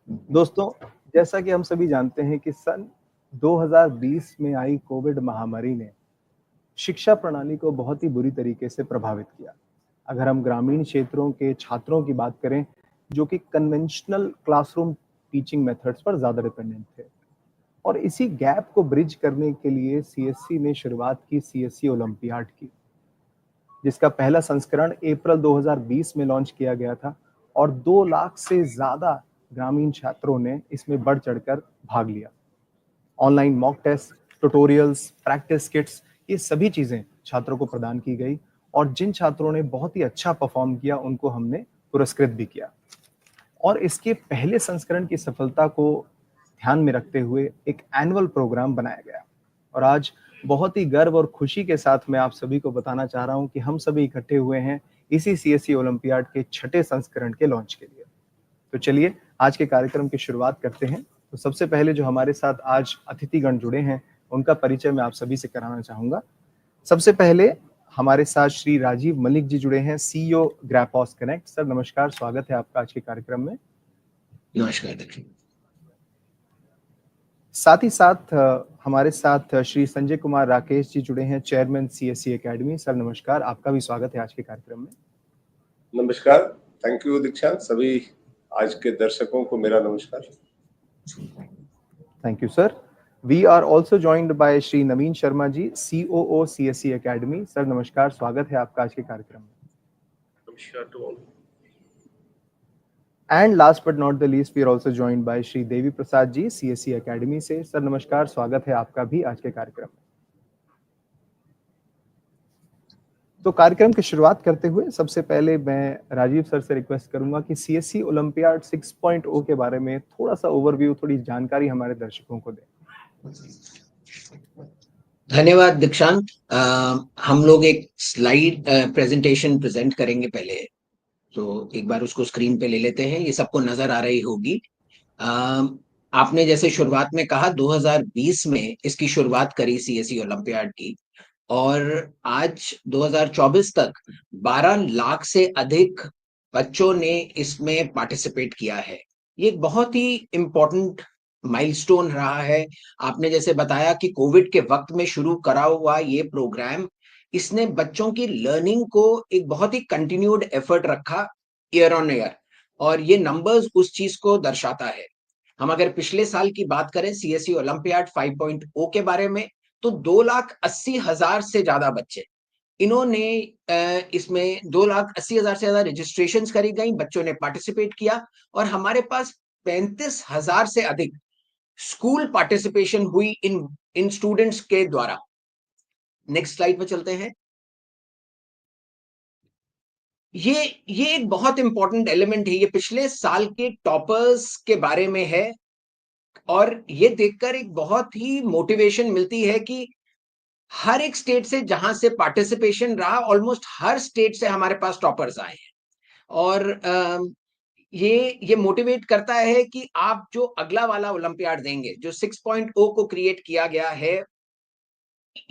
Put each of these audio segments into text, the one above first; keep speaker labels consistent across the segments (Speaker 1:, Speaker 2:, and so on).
Speaker 1: दोस्तों, जैसा कि हम सभी जानते हैं कि सन 2020 में आई कोविड महामारी ने शिक्षा प्रणाली को बहुत ही बुरी तरीके से प्रभावित किया। अगर हम ग्रामीण क्षेत्रों के छात्रों की बात करें, जो कि कन्वेंशनल क्लासरूम टीचिंग मेथड्स पर ज़्यादा डिपेंडेंट थे और इसी गैप को ब्रिज करने के लिए सीएससी ने शुरुआत की सीएससी ओलंपियाड की, जिसका पहला संस्करण अप्रैल 2020 में लॉन्च किया गया था और 2 लाख से ज़्यादा ग्रामीण छात्रों ने इसमें बढ़ चढ़कर भाग लिया। Online mock test, tutorials, practice kits, ये सभी चीज़ें छात्रों को प्रदान की गई और जिन छात्रों ने बहुत ही अच्छा परफॉर्म किया, उनको हमने पुरस्कृत भी किया। और इसके पहले संस्करण की सफलता को ध्यान में रखते हुए एक एनुअल प्रोग्राम बनाया गया और आज बहुत ही गर्व और खुशी के साथ मैं आप सभी को बताना चाह रहा हूं कि हम सभी इकट्ठे हुए हैं इसी सीएससी ओलंपियाड के छठे संस्करण के लॉन्च के लिए। तो चलिए आज के कार्यक्रम की शुरुआत करते हैं। तो सबसे पहले जो हमारे साथ आज अतिथिगण जुड़े हैं, उनका परिचय मैं आप सभी से कराना चाहूंगा। सबसे पहले हमारे साथ श्री राजीव मलिक जी जुड़े हैं, सीईओ ग्रैपॉस कनेक्ट। सर नमस्कार, स्वागत है आपका आज के कार्यक्रम में।
Speaker 2: नमस्कार दक्षिण।
Speaker 1: साथ ही साथ हमारे साथ श्री संजय कुमार राकेश जी जुड़े हैं, चेयरमैन सीएससी एकेडमी। सर नमस्कार, आपका भी स्वागत है आज के कार्यक्रम में।
Speaker 3: नमस्कार, थैंक यू दीक्षांत। सभी आज के दर्शकों को मेरा नमस्कार।
Speaker 1: Thank you sir. We are also joined by Shri Naveen Sharma ji, COO CSC academy. Sir नमस्कार, स्वागत है आपका आज के कार्यक्रम में।
Speaker 3: नमस्कार to all.
Speaker 1: And last but not the least, we are also joined by Shri Devi Prasad ji, CSC academy से। सर नमस्कार, स्वागत है आपका भी आज के कार्यक्रम में। तो कार्यक्रम की शुरुआत करते हुए सबसे पहले मैं राजीव सर से रिक्वेस्ट करूंगा कि सीएससी ओलंपियाड 6.0 के बारे में थोड़ा सा ओवरव्यू, थोड़ी जानकारी हमारे दर्शकों को दें।
Speaker 2: धन्यवाद दीक्षांत। हम लोग एक स्लाइड प्रेजेंटेशन प्रेजेंट करेंगे पहले, तो एक बार उसको स्क्रीन पे ले लेते हैं। ये सबको नजर आ रही होगी। आपने जैसे शुरुआत में कहा 2020 में इसकी शुरुआत करी सीएससी ओलंपियाड की, और आज 2024 तक 12 लाख से अधिक बच्चों ने इसमें पार्टिसिपेट किया है। ये एक बहुत ही इम्पोर्टेंट माइलस्टोन रहा है। आपने जैसे बताया कि कोविड के वक्त में शुरू करा हुआ ये प्रोग्राम, इसने बच्चों की लर्निंग को एक बहुत ही कंटिन्यूड एफर्ट रखा ईयर ऑन ईयर, और ये नंबर्स उस चीज को दर्शाता है। हम अगर पिछले साल की बात करें सीएससी ओलंपियाड 5.0 के बारे में, तो 2,80,000 से ज्यादा बच्चे इन्होंने इसमें 2,80,000 से ज्यादा रजिस्ट्रेशन करी गई, बच्चों ने पार्टिसिपेट किया, और हमारे पास 35,000 से अधिक स्कूल पार्टिसिपेशन हुई इन स्टूडेंट्स के द्वारा। नेक्स्ट स्लाइड पे चलते हैं। ये एक बहुत इंपॉर्टेंट एलिमेंट है। ये पिछले साल के टॉपर्स के बारे में है, और ये देखकर एक बहुत ही मोटिवेशन मिलती है कि हर एक स्टेट से जहां से पार्टिसिपेशन रहा, ऑलमोस्ट हर स्टेट से हमारे पास टॉपर्स आए हैं। और ये मोटिवेट करता है कि आप जो अगला वाला ओलंपियाड देंगे, जो 6.0 को क्रिएट किया गया है,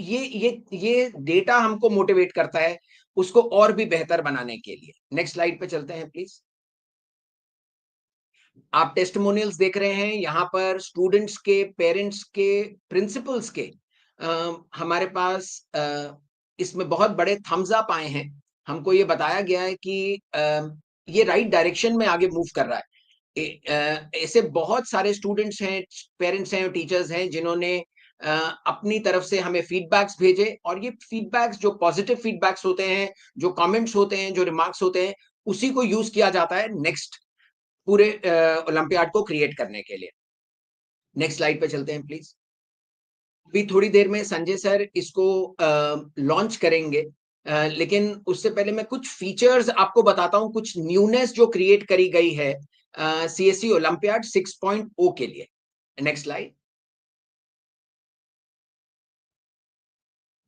Speaker 2: ये डेटा हमको मोटिवेट करता है उसको और भी बेहतर बनाने के लिए। नेक्स्ट स्लाइड पे चलते हैं प्लीज। आप टेस्टिमोनियल्स देख रहे हैं यहाँ पर, स्टूडेंट्स के, पेरेंट्स के, प्रिंसिपल्स के। हमारे पास इसमें बहुत बड़े थम्स अप आए हैं। हमको ये बताया गया है कि ये राइट डायरेक्शन में आगे मूव कर रहा है। ऐसे बहुत सारे स्टूडेंट्स हैं, पेरेंट्स हैं, टीचर्स हैं, जिन्होंने अपनी तरफ से हमें फीडबैक्स भेजे, और ये फीडबैक्स जो पॉजिटिव फीडबैक्स होते हैं, जो कमेंट्स होते हैं, जो रिमार्क्स होते हैं, उसी को यूज किया जाता है नेक्स्ट पूरे ओलंपियाड को क्रिएट करने के लिए। नेक्स्ट स्लाइड पे चलते हैं प्लीज। अभी थोड़ी देर में संजय सर इसको लॉन्च करेंगे, लेकिन उससे पहले मैं कुछ फीचर्स आपको बताता हूं, कुछ न्यूनेस जो क्रिएट करी गई है सीएससी ओलंपियाड 6.0 के लिए। Next slide.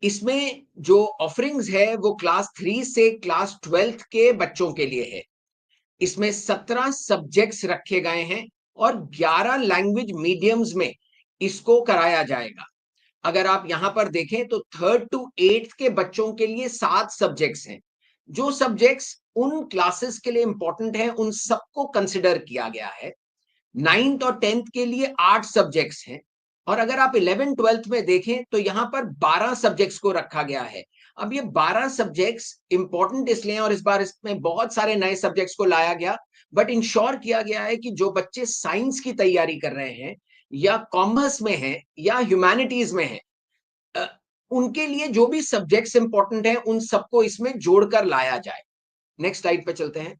Speaker 2: इसमें जो ऑफरिंग्स है वो क्लास 3 से क्लास 12 के बच्चों के लिए है। इसमें 17 सब्जेक्ट्स रखे गए हैं और 11 लैंग्वेज मीडियम्स में इसको कराया जाएगा। अगर आप यहां पर देखें तो 3rd to 8th के बच्चों के लिए 7 सब्जेक्ट्स हैं। जो सब्जेक्ट्स उन क्लासेस के लिए इंपॉर्टेंट हैं, उन सबको कंसिडर किया गया है। 9th और 10th के लिए 8 सब्जेक्ट्स हैं, और अगर आप 11th 12th में देखें तो यहां पर 12 सब्जेक्ट्स को रखा गया है। अब ये 12 सब्जेक्ट्स इंपॉर्टेंट इसलिए हैं, और इस बार इसमें बहुत सारे नए सब्जेक्ट्स को लाया गया, बट इंश्योर किया गया है कि जो बच्चे साइंस की तैयारी कर रहे हैं या कॉमर्स में हैं या ह्यूमैनिटीज में हैं, उनके लिए जो भी सब्जेक्ट्स इंपॉर्टेंट हैं उन सबको इसमें जोड़कर लाया जाए। नेक्स्ट स्लाइड पे चलते हैं।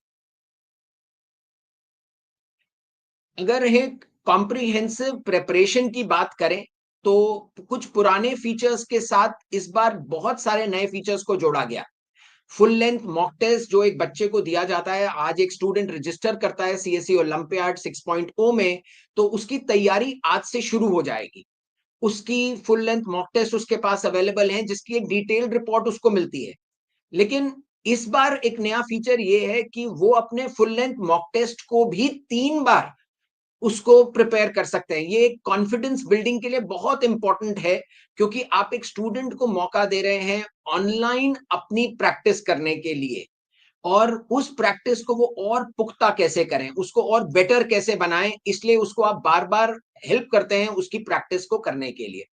Speaker 2: अगर एक कॉम्प्रिहेंसिव प्रिपरेशन की बात करें तो कुछ पुराने फीचर्स के साथ इस बार बहुत सारे नए फीचर्स को जोड़ा गया। फुल लेंथ मॉक टेस्ट जो एक बच्चे को दिया जाता है, आज एक स्टूडेंट रजिस्टर करता है सीएससी ओलंपियाड 6.0 में, तो उसकी तैयारी आज से शुरू हो जाएगी। उसकी फुल लेंथ मॉक टेस्ट उसके पास अवेलेबल है, जिसकी एक डिटेल्ड रिपोर्ट उसको मिलती है। लेकिन इस बार एक नया फीचर ये है कि वो अपने फुल लेंथ मॉक टेस्ट को भी 3 बार उसको प्रिपेयर कर सकते हैं। ये कॉन्फिडेंस बिल्डिंग के लिए बहुत इंपॉर्टेंट है, क्योंकि आप एक स्टूडेंट को मौका दे रहे हैं ऑनलाइन अपनी प्रैक्टिस करने के लिए, और उस प्रैक्टिस को वो और पुख्ता कैसे करें, उसको और बेटर कैसे बनाएं, इसलिए उसको आप बार बार हेल्प करते हैं उसकी प्रैक्टिस को करने के लिए।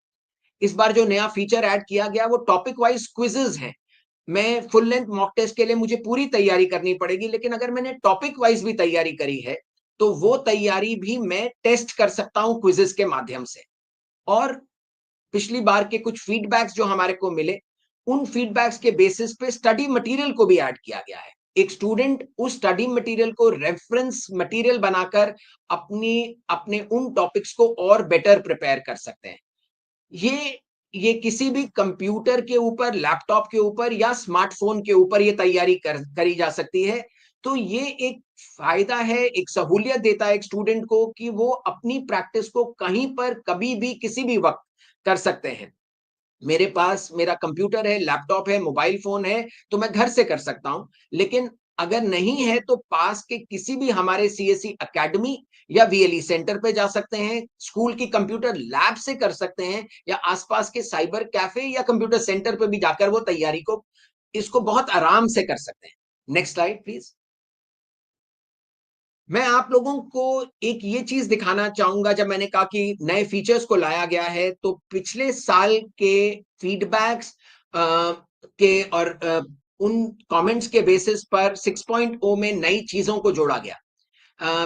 Speaker 2: इस बार जो नया फीचर ऐड किया गया वो टॉपिक वाइज क्विजेज हैं। मैं फुल लेंथ मॉक टेस्ट के लिए मुझे पूरी तैयारी करनी पड़ेगी, लेकिन अगर मैंने टॉपिक वाइज भी तैयारी करी है तो वो तैयारी भी मैं टेस्ट कर सकता हूं क्विजेस के माध्यम से। और पिछली बार के कुछ फीडबैक्स जो हमारे को मिले, उन फीडबैक्स के बेसिस पे स्टडी मटेरियल को भी ऐड किया गया है। एक स्टूडेंट उस स्टडी मटेरियल को रेफरेंस मटेरियल बनाकर अपने उन टॉपिक्स को और बेटर प्रिपेयर कर सकते हैं। ये किसी भी कंप्यूटर के ऊपर, लैपटॉप के ऊपर या स्मार्टफोन के ऊपर ये तैयारी करी जा सकती है। तो ये एक फायदा है, एक सहूलियत देता है एक स्टूडेंट को कि वो अपनी प्रैक्टिस को कहीं पर कभी भी किसी भी वक्त कर सकते हैं। मेरे पास मेरा कंप्यूटर है, लैपटॉप है, मोबाइल फोन है, तो मैं घर से कर सकता हूं। लेकिन अगर नहीं है तो पास के किसी भी हमारे सीएससी एकेडमी या वीएलई सेंटर पे जा सकते हैं, स्कूल की कंप्यूटर लैब से कर सकते हैं, या आसपास के साइबर कैफे या कंप्यूटर सेंटर पे भी जाकर वो तैयारी को इसको बहुत आराम से कर सकते हैं। Next slide please. मैं आप लोगों को एक ये चीज दिखाना चाहूंगा, जब मैंने कहा कि नए फीचर्स को लाया गया है, तो पिछले साल के फीडबैक्स के और उन कमेंट्स के बेसिस पर 6.0 में नई चीजों को जोड़ा गया।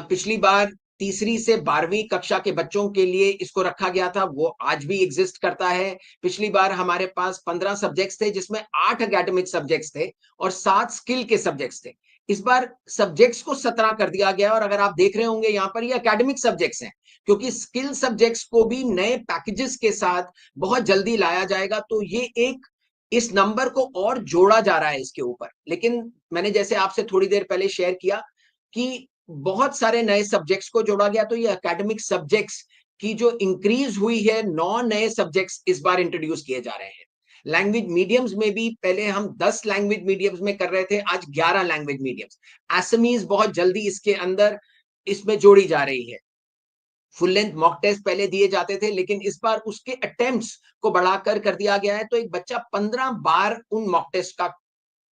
Speaker 2: पिछली बार 3री से 12वीं कक्षा के बच्चों के लिए इसको रखा गया था, वो आज भी एग्जिस्ट करता है। पिछली बार हमारे पास 15 सब्जेक्ट्स थे, जिसमें 8 एकेडमिक सब्जेक्ट्स थे और 7 स्किल के सब्जेक्ट्स थे। इस बार सब्जेक्ट्स को 17 कर दिया गया, और अगर आप देख रहे होंगे यहाँ पर ये एकेडमिक सब्जेक्ट्स हैं, क्योंकि स्किल सब्जेक्ट्स को भी नए पैकेजेस के साथ बहुत जल्दी लाया जाएगा। तो ये एक इस नंबर को और जोड़ा जा रहा है इसके ऊपर। लेकिन मैंने जैसे आपसे थोड़ी देर पहले शेयर किया कि बहुत सारे नए सब्जेक्ट्स को जोड़ा गया, तो ये एकेडमिक सब्जेक्ट्स की जो इंक्रीज हुई है, 9 नए सब्जेक्ट्स इस बार इंट्रोड्यूस किए जा रहे हैं। लैंग्वेज मीडियम्स में भी पहले हम 10 लैंग्वेज मीडियम्स में कर रहे थे, आज 11 लैंग्वेज मीडियम्स। एसएमईज बहुत जल्दी इसके अंदर इसमें जोड़ी जा रही है। फुल लेंथ मॉक टेस्ट पहले दिए जाते थे, लेकिन इस बार उसके अटेम्प्ट्स को बढ़ाकर कर दिया गया है, तो एक बच्चा 15 बार उन मॉक टेस्ट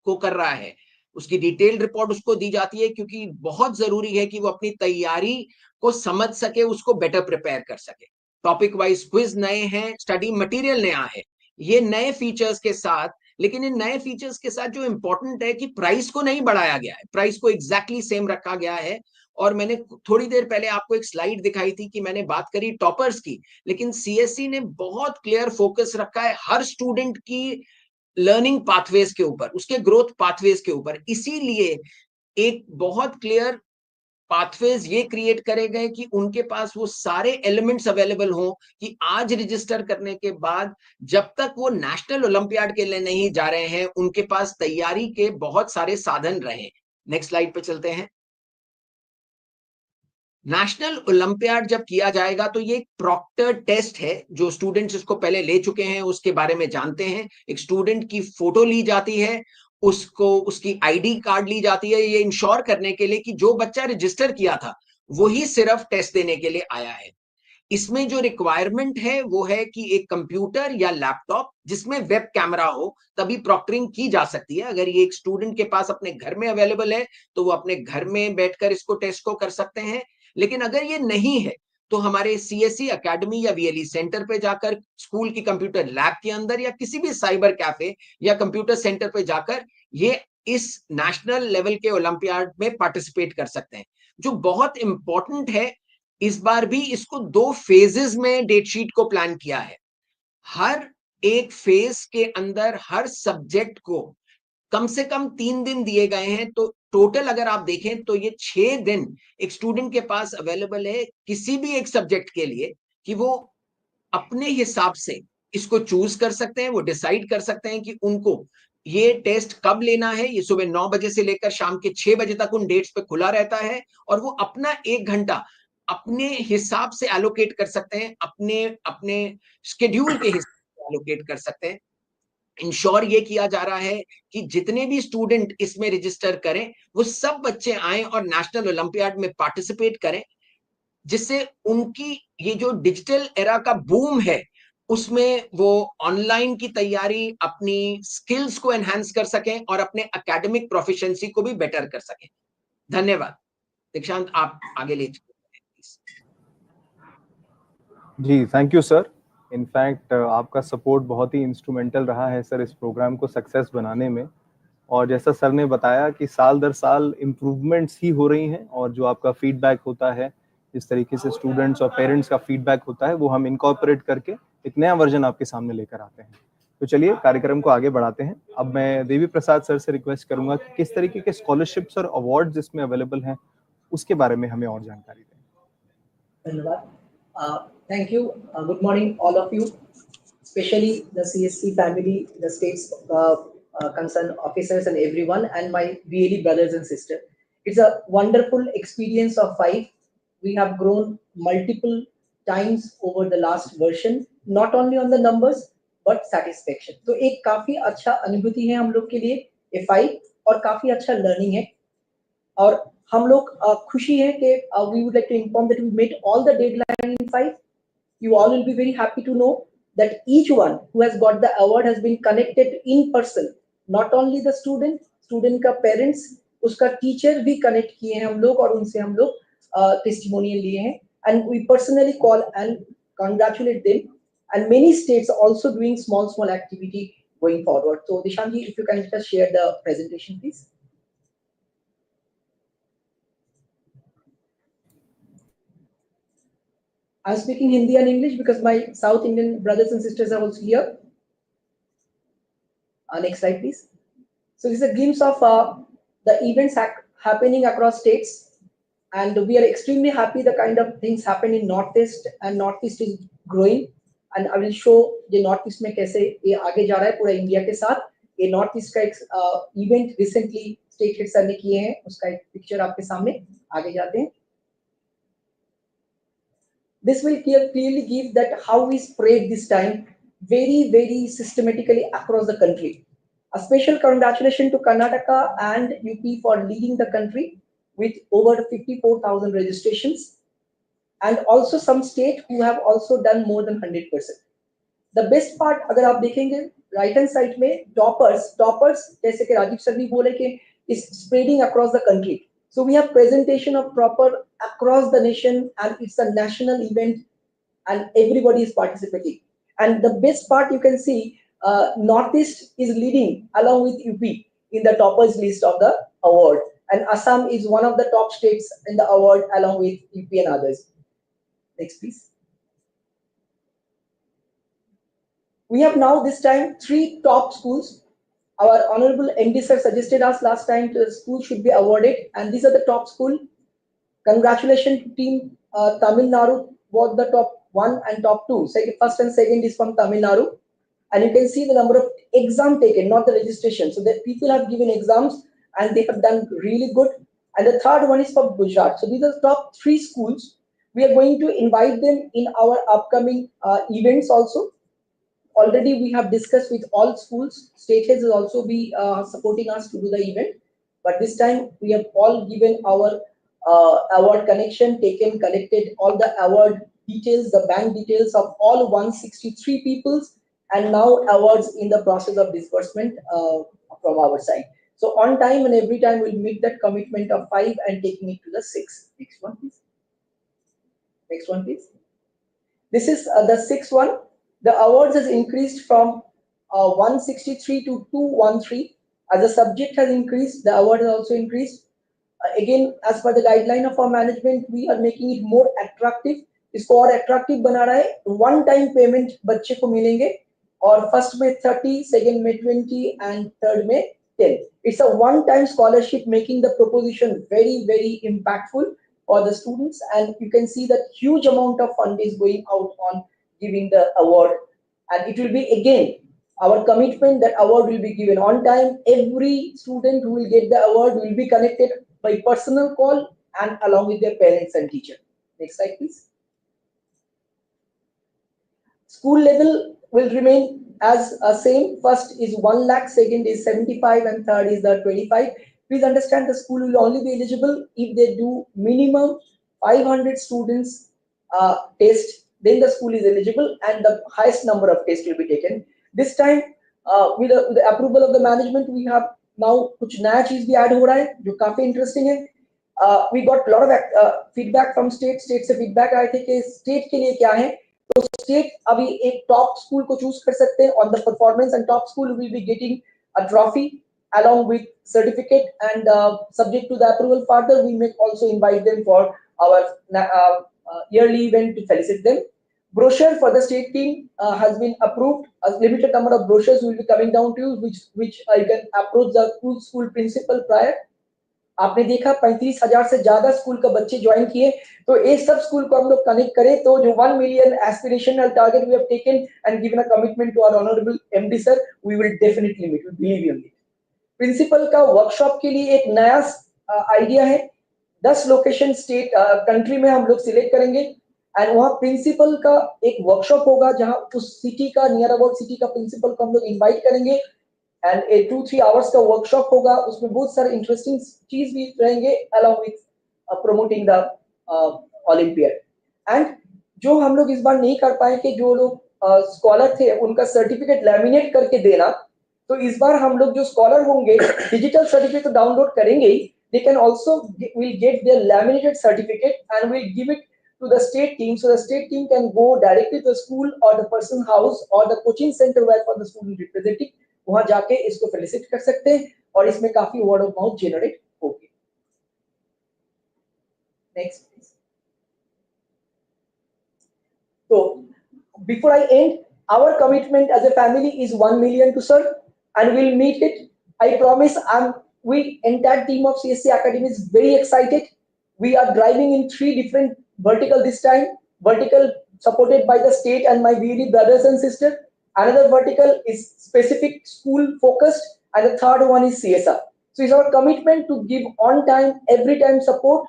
Speaker 2: को कर रहा है। उसकी डिटेल्ड रिपोर्ट उसको दी जाती है, क्योंकि बहुत जरूरी है कि वो अपनी तैयारी को समझ सके, उसको बेटर प्रिपेयर कर सके। टॉपिक वाइज क्विज नए हैं, स्टडी मटेरियल नया है, ये नए फीचर्स के साथ। लेकिन इन नए फीचर्स के साथ जो इंपॉर्टेंट है कि प्राइस को नहीं बढ़ाया गया है, प्राइस को एग्जैक्टली सेम रखा गया है। और मैंने थोड़ी देर पहले आपको एक स्लाइड दिखाई थी कि मैंने बात करी टॉपर्स की, लेकिन सीएससी ने बहुत क्लियर फोकस रखा है हर स्टूडेंट की लर्निंग पाथवेज के ऊपर, उसके ग्रोथ पाथवेज के ऊपर। इसीलिए एक बहुत क्लियर पाथवेज ये क्रिएट करे गए कि उनके पास वो सारे एलिमेंट्स अवेलेबल हों कि आज रजिस्टर करने के बाद जब तक वो नेशनल ओलंपियाड के लिए नहीं जा रहे हैं, उनके पास तैयारी के बहुत सारे साधन रहे। नेक्स्ट स्लाइड पे चलते हैं। नेशनल ओलंपियाड जब किया जाएगा तो ये एक प्रॉक्टर टेस्ट है, जो स्टूडेंट्स इसको पहले ले चुके हैं उसके बारे में जानते हैं। एक स्टूडेंट की फोटो ली जाती है, उसको उसकी आईडी कार्ड ली जाती है, ये इंश्योर करने के लिए कि जो बच्चा रजिस्टर किया था वही सिर्फ टेस्ट देने के लिए आया है। इसमें जो रिक्वायरमेंट है वो है कि एक कंप्यूटर या लैपटॉप जिसमें वेब कैमरा हो, तभी प्रॉक्टरिंग की जा सकती है। अगर ये एक स्टूडेंट के पास अपने घर में अवेलेबल है तो वो अपने घर में बैठकर इसको टेस्ट को कर सकते हैं। लेकिन अगर ये नहीं है तो हमारे CSE अकेडमी या VLE सेंटर पे जाकर, स्कूल की कंप्यूटर लैब के अंदर या किसी भी साइबर कैफे या कंप्यूटर सेंटर पे जाकर ये इस नेशनल लेवल के ओलंपियाड में पार्टिसिपेट कर सकते हैं। जो बहुत इंपॉर्टेंट है, इस बार भी इसको 2 फेजेस में डेट शीट को प्लान किया है। हर एक फेज के अंदर हर सब्जेक्ट को कम से कम 3 दिन दिए गए हैं, तो टोटल अगर आप देखें तो ये 6 दिन एक स्टूडेंट के पास अवेलेबल है किसी भी एक सब्जेक्ट के लिए, कि वो अपने हिसाब से इसको चूज कर सकते हैं, वो डिसाइड कर सकते हैं कि उनको ये टेस्ट कब लेना है। ये सुबह 9 बजे से लेकर शाम के 6 बजे तक उन डेट्स पे खुला रहता है, और वो अपना 1 घंटा अपने हिसाब से एलोकेट कर सकते हैं, अपने अपने शेड्यूल के हिसाब से एलोकेट कर सकते हैं। इंश्योर ये किया जा रहा है कि जितने भी स्टूडेंट इसमें रजिस्टर करें, वो सब बच्चे आए और नेशनल ओलंपियाड में पार्टिसिपेट करें, जिससे उनकी ये जो डिजिटल एरा का बूम है, उसमें वो ऑनलाइन की तैयारी, अपनी स्किल्स को एनहांस कर सकें और अपने एकेडमिक प्रोफिशिएंसी को भी बेटर कर सकें। धन्यवाद। दीक्षांत, आप आगे ले चलिए।
Speaker 1: जी, थैंक यू सर। इनफैक्ट आपका सपोर्ट बहुत ही इंस्ट्रूमेंटल रहा है सर इस प्रोग्राम को सक्सेस बनाने में। और जैसा सर ने बताया कि साल दर साल इम्प्रूवमेंट्स ही हो रही हैं, और जो आपका फीडबैक होता है, जिस तरीके से स्टूडेंट्स और पेरेंट्स का फीडबैक होता है, वो हम इनकॉर्पोरेट करके एक नया वर्जन आपके सामने लेकर आते हैं। तो चलिए कार्यक्रम को आगे बढ़ाते हैं। अब मैं देवी प्रसाद सर से रिक्वेस्ट करूंगा कि किस तरीके के स्कॉलरशिप्स और अवार्ड्स इसमें अवेलेबल हैं, उसके बारे में हमें और जानकारी दें।
Speaker 4: धन्यवाद। Thank you. Good morning, all of you, especially the CSC family, the state's concerned officers and everyone, and my VLE brothers and sisters. It's a wonderful experience of 5. We have grown multiple times over the last version, not only on the numbers, but satisfaction. तो एक काफी अच्छा अनुभूति है हम लोग के लिए ये 5, और काफी अच्छा लर्निंग है। और हम लोग खुशी है कि we would like to inform that we met all the deadline in 5. You all will be very happy to know that each one who has got the award has been connected in person. Not only the student का parents, उसका teacher भी connect किए हैं हम लोग, और उनसे हम लोग testimonial लिए हैं, and we personally call and congratulate them. And many states are also doing small activity going forward. So Dishanji, if you can just share the presentation, please. I'm speaking Hindi and English because my South Indian brothers and sisters are also here. Next slide, please. So this is a glimpse of the events happening across states, and we are extremely happy the kind of things happen in Northeast, and Northeast is growing. And I will show the Northeast में कैसे ये आगे जा रहा है पूरा India के साथ। ये Northeast का एक event recently state head sir ने किए हैं, उसका एक picture आपके सामने। आगे जाते हैं। This will clearly give that how we spread this time very systematically across the country. A special congratulations to Karnataka and UP for leading the country with over 54,000 registrations, and also some states who have also done more than 100%. The best part, अगर आप देखेंगे right hand side में toppers जैसे कि Rajiv sir भी बोले कि is spreading across the country. So we have presentation of proper across the nation, and it's a national event, and everybody is participating. And the best part, you can see Northeast is leading along with UP in the toppers list of the award, and Assam is one of the top states in the award along with UP and others. Next, please. We have now this time 3 top schools. Our honorable MD sir suggested us last time the school should be awarded, and these are the top school. Congratulations to team Tamil Nadu, both the top 1 and top 2. First and second is from Tamil Nadu, and you can see the number of exam taken, not the registration. So that people have given exams and they have done really good. And the third one is from Gujarat. So these are the top 3 schools. We are going to invite them in our upcoming events also. Already we have discussed with all schools. State heads will also be supporting us to do the event. But this time we have all given our award connection, collected all the award details, the bank details of all 163 peoples, and now awards in the process of disbursement from our side. So on time and every time we'll meet that commitment of 5 and taking it to the 6. Next one, please. Next one, please. This is the sixth one. The awards has increased from 163 to 213. As the subject has increased, the award has also increased. Again, as per the guideline of our management, we are making it more attractive. इसको और attractive बना रहा है. One time payment बच्चे को मिलेंगे और first में 30, second में 20 and third में 10. It's a one-time scholarship, making the proposition very, very impactful for the students, and you can see that huge amount of fund is going out on giving the award, and it will be again our commitment that award will be given on time. Every student who will get the award will be connected by personal call and along with their parents and teacher. Next slide, please. School level will remain as same. First is 1 lakh, second is 75, and third is the 25. Please understand the school will only be eligible if they do minimum 500 students test. Then the school is eligible, and the highest number of tests will be taken. This time, with the approval of the management, we have now कुछ नया चीज भी add हो रहा है जो काफी interesting है. We got a lot of feedback from state से feedback आए थे कि state के लिए क्या है. तो state अभी एक top school को choose कर सकते हैं on the performance, and top school will be getting a trophy along with certificate, and subject to the approval further, we may also invite them for our yearly event to felicitate them. Brochure for the state team has been approved. A limited number of brochures will be coming down to you, which you can approach the school principal prior. आपने देखा 35,000 से ज्यादा school का बच्चे join किए, तो ये सब स्कूल को हम लोग कनेक्ट करें तो जो 1 million aspirational target we have taken and given a commitment to our honorable MD sir, we will definitely meet. We believe in it. Principal का वर्कशॉप के लिए एक नया आइडिया है. 10 लोकेशन स्टेट कंट्री में हम लोग सिलेक्ट करेंगे, एंड वहाँ प्रिंसिपल का एक वर्कशॉप होगा जहाँ उस सिटी का नियर अबाउट सिटी का प्रिंसिपल को हम लोग इनवाइट करेंगे, एंड 2-3 आवर्स का वर्कशॉप होगा. उसमें बहुत सारे इंटरेस्टिंग चीज भी रहेंगे along with promoting the olympiad. And जो हम लोग इस बार नहीं कर पाए कि जो लोग स्कॉलर थे उनका सर्टिफिकेट लैमिनेट करके देना, तो इस बार हम लोग जो स्कॉलर होंगे डिजिटल सर्टिफिकेट तो डाउनलोड करेंगे ही, they can also will get their laminated certificate and will give it to the state team, so the state team can go directly to the school or the person's house or the coaching center where for the student representing, वहां जाके इसको फेलिसिट कर सकते हैं और इसमें काफी word of mouth generate होगी. Next please. So before I end, our commitment as a family is 1 million to serve, and we'll meet it. I promise. We entire team of CSC Academy is very excited. We are driving in 3 different vertical this time. Vertical supported by the state and my VD brothers and sisters. Another vertical is specific school focused, and the third one is CSR. So it's our commitment to give on time, every time support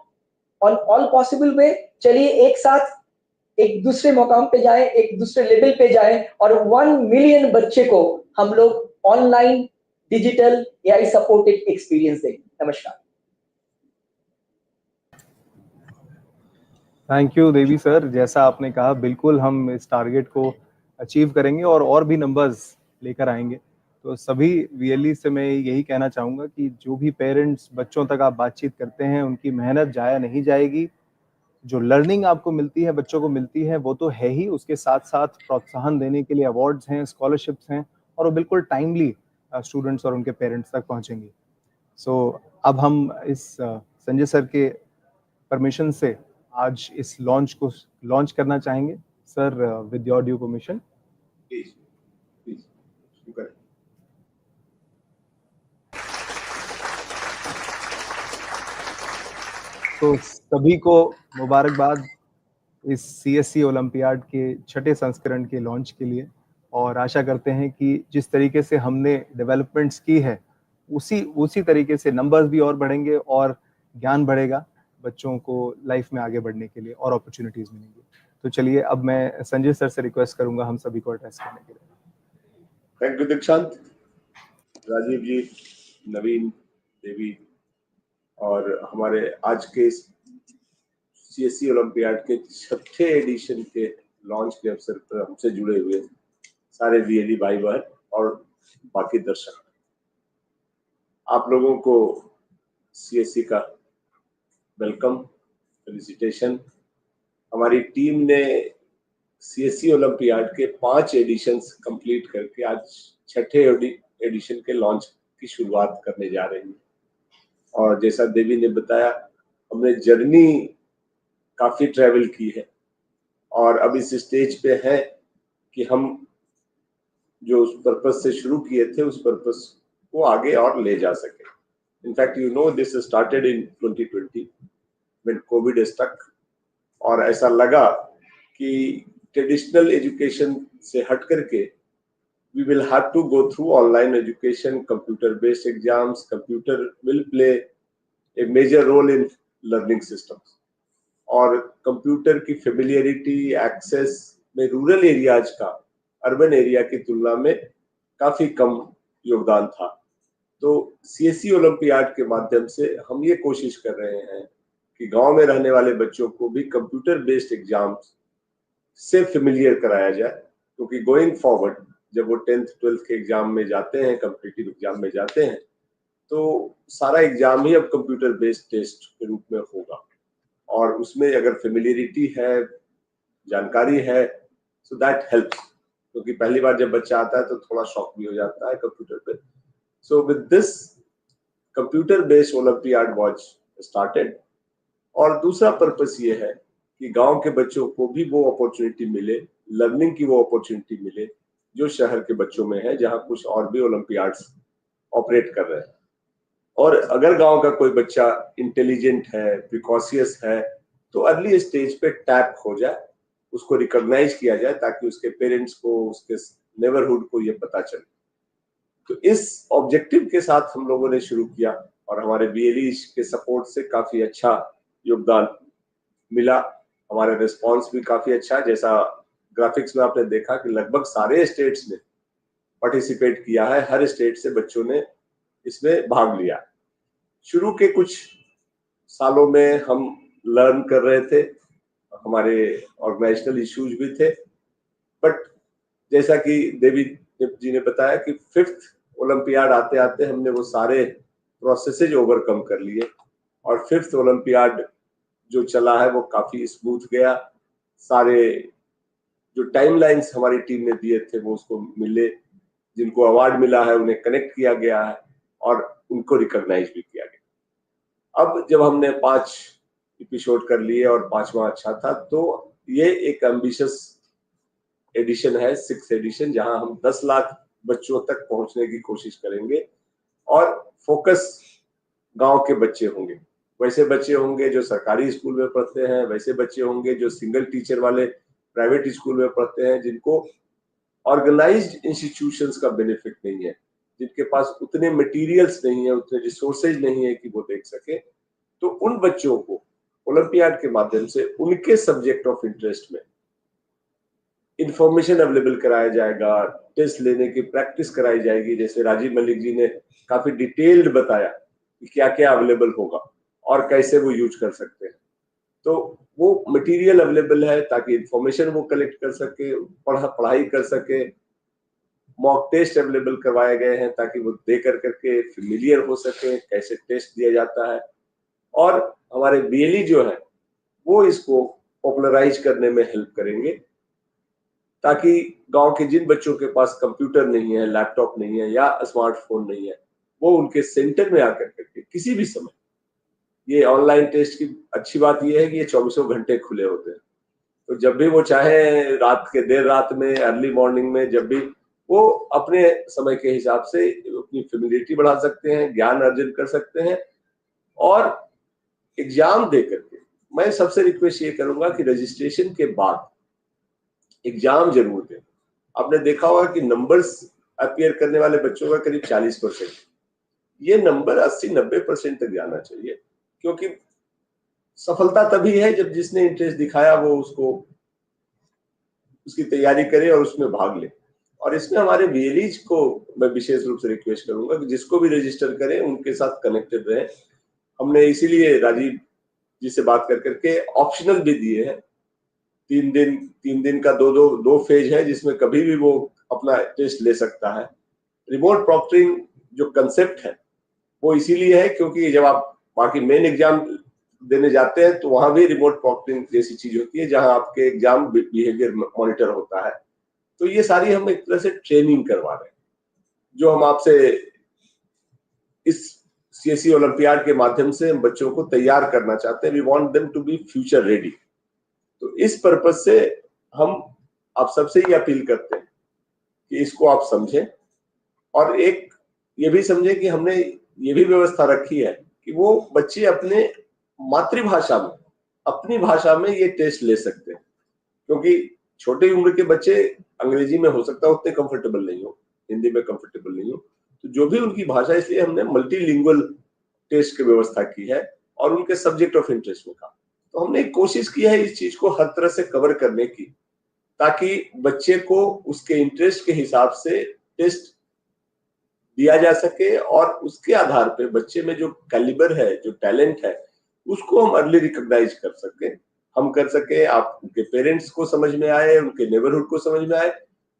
Speaker 4: on all possible way. चलिए एक साथ एक दूसरे मकाम पे जाए, एक दूसरे लेवल पे जाए और 1 मिलियन बच्चे को हम लोग online digital AI supported experience दें. नमस्कार.
Speaker 1: Thank you Devi sir. जैसा आपने कहा, बिल्कुल हम इस टारगेट को अचीव करेंगे और भी नंबर्स लेकर आएंगे. तो सभी VLE से मैं यही कहना चाहूँगा कि जो भी पेरेंट्स बच्चों तक आप बातचीत करते हैं, उनकी मेहनत जाया नहीं जाएगी. जो लर्निंग आपको मिलती है, बच्चों को मिलती है, वो तो है ही. उसके साथ साथ प्रोत्साहन देने के लिए अवार्ड्स हैं, स्कॉलरशिप्स हैं, और वो बिल्कुल टाइमली स्टूडेंट्स और उनके पेरेंट्स तक पहुंचेंगी. सो अब हम इस संजय सर के परमिशन से आज इस लॉन्च को लॉन्च करना चाहेंगे. Sir, with your due permission.
Speaker 3: Please please.
Speaker 1: तो सभी को मुबारकबाद इस CSC ओलंपियाड के 6ठे संस्करण के लॉन्च के लिए, और आशा करते हैं कि जिस तरीके से हमने डेवलपमेंट्स की है उसी तरीके से नंबर्स भी और बढ़ेंगे और ज्ञान बढ़ेगा, बच्चों को लाइफ में आगे बढ़ने के लिए और अपॉर्चुनिटीज मिलेंगी. तो चलिए अब मैं संजय सर से रिक्वेस्ट करूंगा हम सभी को एड्रेस करने के लिए.
Speaker 3: थैंक यू दीक्षांत, राजीव जी, नवीन, देवी, और हमारे आज के CSC ओलंपियाड के 6ठे एडिशन के लॉन्च के अवसर पर हमसे जुड़े हुए सारे VLE भाई बहन और बाकी दर्शक, आप लोगों को CSC का वेलकम, फेलिसिटेशन. हमारी टीम ने CSE ओलंपियाड के 5 एडिशंस कंप्लीट करके आज छठे एडिशन के लॉन्च की शुरुआत करने जा रही है। और जैसा देवी ने बताया, हमने जर्नी काफी ट्रेवल की है और अब इस स्टेज पे है कि हम जो उस पर्पस से शुरू किए थे उस पर्पस को आगे और ले जा सके। In fact this started in 2020 when Covid stuck, और ऐसा लगा कि ट्रेडिशनल एजुकेशन से हट करके we will have to go through online education, computer based exams. Computer will play a major role in learning systems, और कंप्यूटर की फेमिलियरिटी एक्सेस में रूरल एरियाज का अर्बन एरिया की तुलना में काफी कम योगदान था। तो CSE ओलंपियाड के माध्यम से हम ये कोशिश कर रहे हैं कि गांव में रहने वाले बच्चों को भी कंप्यूटर बेस्ड एग्जाम्स से फेमिलियर कराया जाए, क्योंकि गोइंग फॉरवर्ड जब वो 10th 12th के एग्जाम में जाते हैं, कॉम्पिटिटिव एग्जाम में जाते हैं, तो सारा एग्जाम ही अब कंप्यूटर बेस्ड टेस्ट के रूप में होगा, और उसमें अगर फेमिलियरिटी है, जानकारी है, सो दैट हेल्प्स, क्योंकि पहली बार जब बच्चा आता है तो थोड़ा शॉक भी हो जाता है कंप्यूटर पे। So with this computer based olympiad was started, और दूसरा पर्पस ये है कि गांव के बच्चों को भी वो अपॉर्चुनिटी मिले, लर्निंग की वो अपॉर्चुनिटी मिले जो शहर के बच्चों में है, जहां कुछ और भी ओलंपियाड्स ऑपरेट कर रहे हैं। और अगर गांव का कोई बच्चा इंटेलिजेंट है, प्रिकॉशियस है, तो अर्ली स्टेज पे टैप हो जाए, उसको रिकॉग्नाइज किया जाए, ताकि उसके पेरेंट्स को, उसके नेबरहुड को ये पता चले। तो इस ऑब्जेक्टिव के साथ हम लोगों ने शुरू किया, और हमारे BLE के सपोर्ट से काफी अच्छा योगदान मिला। हमारा रिस्पॉन्स भी काफी अच्छा, जैसा ग्राफिक्स में आपने देखा कि लगभग सारे स्टेट्स ने पार्टिसिपेट किया है, हर स्टेट से बच्चों ने इसमें भाग लिया। शुरू के कुछ सालों में हम लर्न कर रहे थे, हमारे ऑर्गेनाइजेशनल इश्यूज भी थे, बट जैसा कि देवी जी ने बताया कि 5th ओलंपियाड आते आते हमने वो सारे प्रोसेसेज ओवरकम कर लिए, और 5th ओलंपियाड जो चला है वो काफी स्मूथ गया। सारे जो टाइमलाइंस हमारी टीम ने दिए थे वो उसको मिले, जिनको अवार्ड मिला है उन्हें कनेक्ट किया गया है और उनको रिकॉग्नाइज भी किया गया। अब जब हमने 5 एपिसोड कर लिए और 5वां अच्छा था, तो ये एक एम्बिशियस एडिशन है, 6th एडिशन, जहां हम 10 लाख बच्चों तक पहुंचने की कोशिश करेंगे, और फोकस गांव के बच्चे होंगे। वैसे बच्चे होंगे जो सरकारी स्कूल में पढ़ते हैं, वैसे बच्चे होंगे जो सिंगल टीचर वाले प्राइवेट स्कूल में पढ़ते हैं, जिनको ऑर्गेनाइज्ड इंस्टीट्यूशंस का बेनिफिट नहीं है, जिनके पास उतने मटेरियल्स नहीं है, उतने रिसोर्सेज नहीं है कि वो देख सके। तो उन बच्चों को ओलंपियाड के माध्यम से उनके सब्जेक्ट ऑफ इंटरेस्ट में इंफॉर्मेशन अवेलेबल कराया जाएगा, टेस्ट लेने की प्रैक्टिस कराई जाएगी। जैसे राजीव मलिक जी ने काफी डिटेल्ड बताया कि क्या क्या अवेलेबल होगा और कैसे वो यूज कर सकते हैं। तो वो मटेरियल अवेलेबल है ताकि इंफॉर्मेशन वो कलेक्ट कर सके, पढ़ाई कर सके। मॉक टेस्ट अवेलेबल करवाए गए हैं ताकि वो दे करके फेमिलियर हो सके कैसे टेस्ट दिया जाता है। और हमारे BLE जो है वो इसको पॉपुलराइज करने में हेल्प करेंगे, ताकि गांव के जिन बच्चों के पास कंप्यूटर नहीं है, लैपटॉप नहीं है या स्मार्टफोन नहीं है, वो उनके सेंटर में आकर करके किसी भी समय, ये ऑनलाइन टेस्ट की अच्छी बात ये है कि ये 24 घंटे खुले होते हैं, तो जब भी वो चाहे रात के देर रात में, अर्ली मॉर्निंग में, जब भी वो अपने समय के हिसाब से अपनी फेमिलियरिटी बढ़ा सकते हैं, ज्ञान अर्जन कर सकते हैं। और एग्जाम दे करके मैं सबसे रिक्वेस्ट ये करूंगा कि रजिस्ट्रेशन के बाद एग्जाम जरूर दें। आपने देखा होगा कि नंबर्स अपीयर करने वाले बच्चों का करीब 40%, ये नंबर 80-90% तक जाना चाहिए, क्योंकि सफलता तभी है जब जिसने इंटरेस्ट दिखाया वो उसकी तैयारी करे और उसमें भाग ले। और इसमें हमारे BLEs को मैं विशेष रूप से रिक्वेस्ट करूंगा कि जिसको भी रजिस्टर करें उनके साथ कनेक्टेड रहे। हमने इसीलिए राजीव जी से बात कर करके ऑप्शनल भी दिए हैं, 3 दिन का दो फेज है, जिसमें कभी भी वो अपना टेस्ट ले सकता है। रिमोट प्रॉक्टरिंग जो कंसेप्ट है वो इसीलिए है क्योंकि जब आप बाकी मेन एग्जाम देने जाते हैं तो वहां भी रिमोट प्रॉक्टरिंग जैसी चीज होती है, जहां आपके एग्जाम बिहेवियर मॉनिटर होता है। तो ये सारी हम एक तरह से ट्रेनिंग करवा रहे हैं, जो हम आपसे इस सीएससी ओलंपियाड के माध्यम से हम बच्चों को तैयार करना चाहते हैं। We want them to be future ready. तो इस पर्पज से हम आप सबसे ये अपील करते हैं कि इसको आप समझें, और एक ये भी समझें कि हमने ये भी व्यवस्था रखी है कि वो बच्चे अपने मातृभाषा में, अपनी भाषा में ये टेस्ट ले सकते हैं, क्योंकि छोटी उम्र के बच्चे अंग्रेजी में हो सकता है उतने कंफर्टेबल नहीं हो, हिंदी में कंफर्टेबल नहीं हो, तो जो भी उनकी भाषा, इसलिए हमने मल्टीलिंगुअल टेस्ट की व्यवस्था की है और उनके सब्जेक्ट ऑफ इंटरेस्ट में कहा। तो हमने कोशिश की है इस चीज को हर तरह से कवर करने की, ताकि बच्चे को उसके इंटरेस्ट के हिसाब से टेस्ट दिया जा सके और उसके आधार पे बच्चे में जो कैलिबर है, जो टैलेंट है, उसको हम अर्ली रिकॉग्नाइज कर सके, हम कर सके, आप उनके पेरेंट्स को समझ में आए, उनके नेबरहुड को समझ में आए,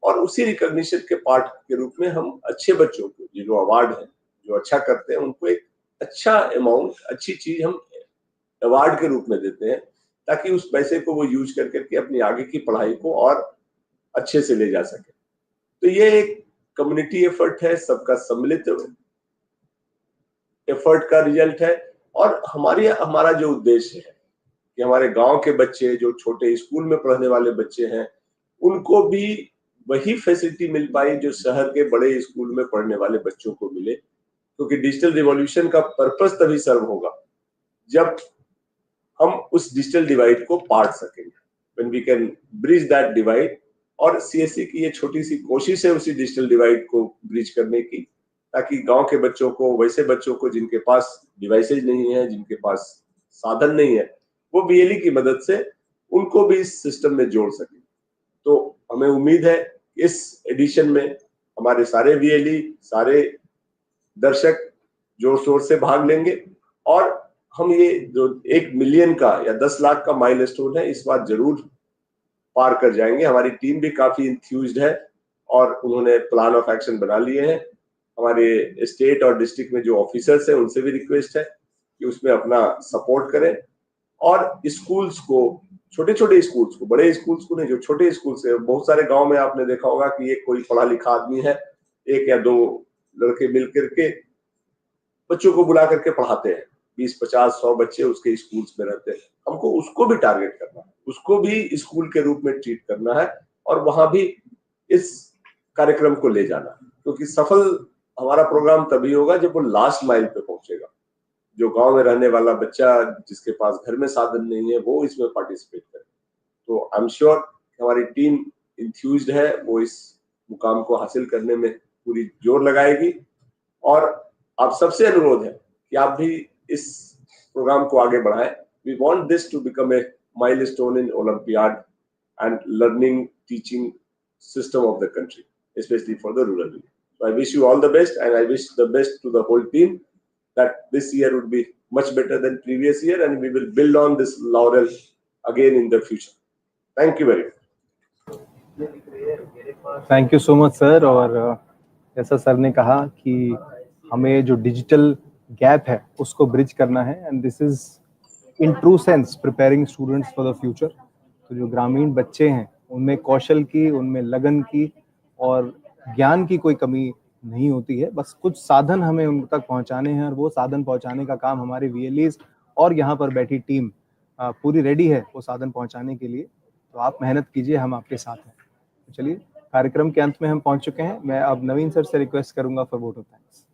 Speaker 3: और उसी रिकॉग्निशन के पार्ट के रूप में हम अच्छे बच्चों को, जो अवार्ड है, जो अच्छा करते हैं, उनको एक अच्छा अमाउंट, अच्छी चीज हम अवार्ड के रूप में देते हैं, ताकि उस पैसे को वो यूज कर करके अपनी आगे की पढ़ाई को और अच्छे से ले जा सके। तो ये एक कम्युनिटी एफर्ट है, सबका सम्मिलित एफर्ट का रिजल्ट है। और हमारा जो उद्देश्य है कि हमारे गांव के बच्चे, जो छोटे स्कूल में पढ़ने वाले बच्चे हैं, उनको भी वही फैसिलिटी मिल पाए जो शहर के बड़े स्कूल में पढ़ने वाले बच्चों को मिले, क्योंकि डिजिटल रिवॉल्यूशन का पर्पस तभी सर्व होगा जब हम उस डिजिटल डिवाइड को पार सकेंगे, when we can bridge that divide। और सीएससी की ये छोटी सी कोशिश है उसी डिजिटल डिवाइड को ब्रिज करने की, ताकि गांव के बच्चों को, वैसे बच्चों को जिनके पास डिवाइसेज नहीं है, जिनके पास साधन नहीं है, वो बीएलई की मदद से उनको भी इस सिस्टम में जोड़ सके। तो हमें उम्मीद है इस एडिशन में हमारे सारे बीएलई, सारे दर्शक जोर शोर से भाग लेंगे, और हम ये जो 1 मिलियन का या 10 लाख का माइलस्टोन है, इस बार जरूर पार कर जाएंगे। हमारी टीम भी काफी इंथ्यूज्ड है और उन्होंने प्लान ऑफ एक्शन बना लिए हैं। हमारे स्टेट और डिस्ट्रिक्ट में जो ऑफिसर्स हैं, उनसे भी रिक्वेस्ट है कि उसमें अपना सपोर्ट करें, और स्कूल्स को, छोटे छोटे स्कूल्स को, बड़े स्कूल्स को नहीं, जो छोटे स्कूल्स है, बहुत सारे गांव में आपने देखा होगा कि एक कोई पढ़ा लिखा आदमी है, 1 या 2 लड़के मिल करके बच्चों को बुला करके पढ़ाते हैं, 20, 50, 100 बच्चे उसके स्कूल्स में रहते हैं। हमको उसको भी टारगेट करना है, उसको भी स्कूल के रूप में ट्रीट करना है, और वहां भी इस कार्यक्रम को ले जाना है, क्योंकि सफल हमारा प्रोग्राम तभी होगा जब वो लास्ट माइल पे पहुंचेगा। जो गांव में रहने वाला बच्चा, जिसके पास घर में साधन नहीं है, वो इसमें पार्टिसिपेट करे। तो आई एम श्योर हमारी टीम इंथ्यूज्ड है, वो इस मुकाम को हासिल करने में पूरी जोर लगाएगी। और आप सबसे अनुरोध है कि आप भी इस प्रोग्राम को आगे बढ़ाएं। We want this to become a milestone in olympiad and learning teaching system of the country, especially for the rural area. So I wish you all the best, and I wish the best to the whole team, that this year would be much better than previous year, and we will build on this laurel again in the future. Thank you very much.
Speaker 1: Thank you so much sir. और जैसा sir ने कहा कि हमें जो digital gap है उसको bridge करना है, and this is in true sense preparing students for the future. तो जो ग्रामीण बच्चे हैं, उनमें कौशल की, उनमें लगन की और ज्ञान की कोई कमी नहीं होती है, बस कुछ साधन हमें उन तक पहुंचाने हैं, और वो साधन पहुंचाने का काम हमारे वीएलईज और यहाँ पर बैठी टीम पूरी रेडी है वो साधन पहुंचाने के लिए। तो आप मेहनत कीजिए, हम आपके साथ हैं। तो चलिए, कार्यक्रम के अंत में हम पहुंच चुके हैं। मैं अब नवीन सर से रिक्वेस्ट करूंगा for vote of thanks.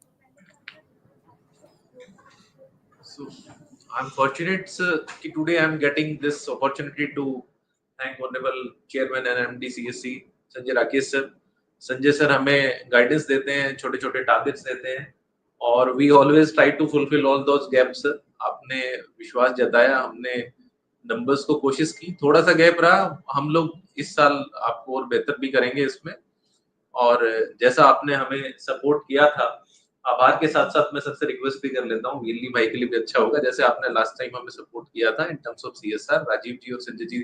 Speaker 5: So I'm fortunate, sir, that today I'm getting this opportunity to thank honorable chairman and MD CSC Sanjay Rakesh sir. Sanjay sir हमें गाइडेंस देते हैं, छोटे छोटे टारगेट्स देते हैं, और we always try to fulfil all those gaps. आपने विश्वास जताया, हमने नंबर्स को कोशिश की, थोड़ा सा गैप रहा, हम लोग इस साल आपको और बेहतर भी करेंगे इसमें। और जैसा आपने हमें सपोर्ट किया था, आभार के साथ साथ मैं सबसे रिक्वेस्ट भी कर लेता हूँ, वीरली भाई के लिए भी अच्छा होगा, जैसे आपने लास्ट टाइम हमें सपोर्ट किया था in terms of CSR। Rajiv ji और संजय जी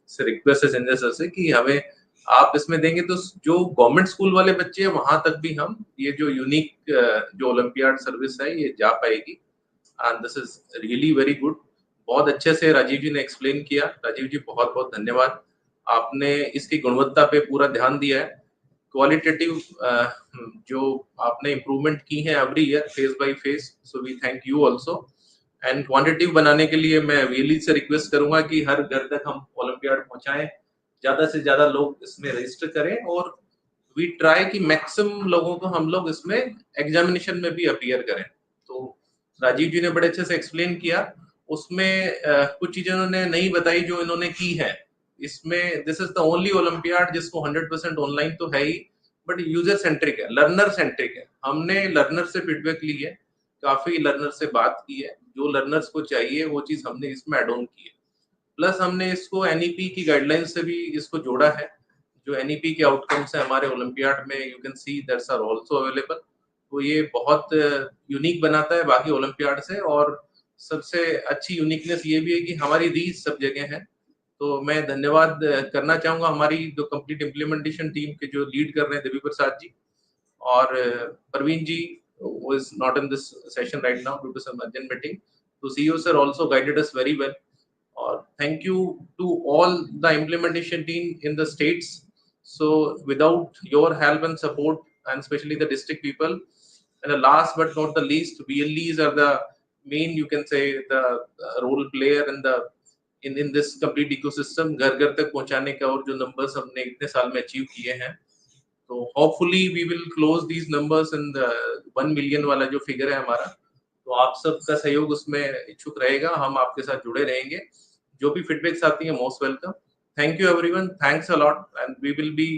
Speaker 5: से रिक्वेस्ट है, संजय सर से, कि हमें आप इसमें देंगे तो जो गवर्नमेंट स्कूल वाले बच्चे हैं वहां तक भी हम ये जो यूनिक जो ओलंपियाड सर्विस है ये जा पाएगी। And this is really very good बहुत अच्छे से राजीव जी ने एक्सप्लेन किया। राजीव जी बहुत बहुत धन्यवाद, आपने इसकी गुणवत्ता पे पूरा ध्यान दिया है। क्वालिटेटिव जो आपने इम्प्रूवमेंट की है every year phase by phase, so we thank you also. And quantitative बनाने के लिए मैं वीएलई से रिक्वेस्ट करूंगा कि हर घर तक हम ओलंपियाड पहुंचाएं, ज्यादा से ज्यादा लोग इसमें रजिस्टर करें और वी ट्राई कि मैक्सिमम लोगों को हम लोग इसमें एग्जामिनेशन में भी अपीयर करें। तो राजीव जी ने बड़े अच्छे से एक्सप्लेन किया, उसमें कुछ चीजें उन्होंने नहीं बताई जो इन्होंने की है। इसमें this is the only olympiad जिसको 100% ऑनलाइन तो है ही, बट यूजर सेंट्रिक है, लर्नर सेंट्रिक है। हमने लर्नर से फीडबैक ली है, काफी लर्नर से बात की है, जो लर्नर्स को चाहिए वो चीज हमने इसमें एड ऑन की है। प्लस हमने इसको एनईपी की गाइडलाइंस से भी इसको जोड़ा है, जो एनईपी के आउटकम्स है हमारे ओलंपियाड में, you can see that's are also available. तो ये बहुत यूनिक बनाता है बाकी ओलंपियाड से, और सबसे अच्छी यूनिकनेस ये भी है कि हमारी रीच सब जगह है। तो मैं धन्यवाद करना चाहूंगा हमारी जो कंप्लीट इम्प्लीमेंटेशन टीम के जो लीड कर रहे हैं देवी प्रसाद जी और Parveen ji was not in this session right now due to some urgent meeting. So CEO sir also guided us very well. Or thank you to all the implementation team in the states. So without your help and support, and especially the district people, and the last but not the least, VLEs are the main, you can say, the role player in the in this complete ecosystem. घर घर तक पहुंचाने का और जो numbers हमने इतने साल में achieve किए हैं, तो hopefully we will close these numbers in the 1 million वाला जो फिगर है हमारा। तो आप सबका सहयोग उसमें इच्छुक रहेगा, हम आपके साथ जुड़े रहेंगे। जो भी फीडबैक्स आती हैं most welcome. Thank you everyone, thanks a lot, and we will be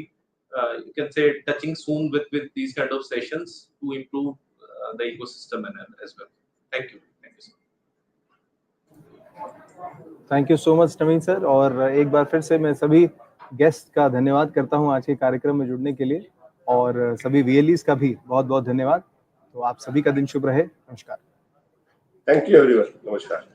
Speaker 5: you can say touching soon with these kind of sessions to improve the ecosystem and as well. Thank you so much.
Speaker 1: Thank you so much Naveen sir. और एक बार फिर से मैं सभी guest का धन्यवाद करता हूं आज के कार्यक्रम में जुड़ने के लिए, और सभी वीएलईस का भी बहुत बहुत धन्यवाद। तो आप सभी का दिन शुभ रहे। नमस्कार।
Speaker 3: Thank you everyone. नमस्कार।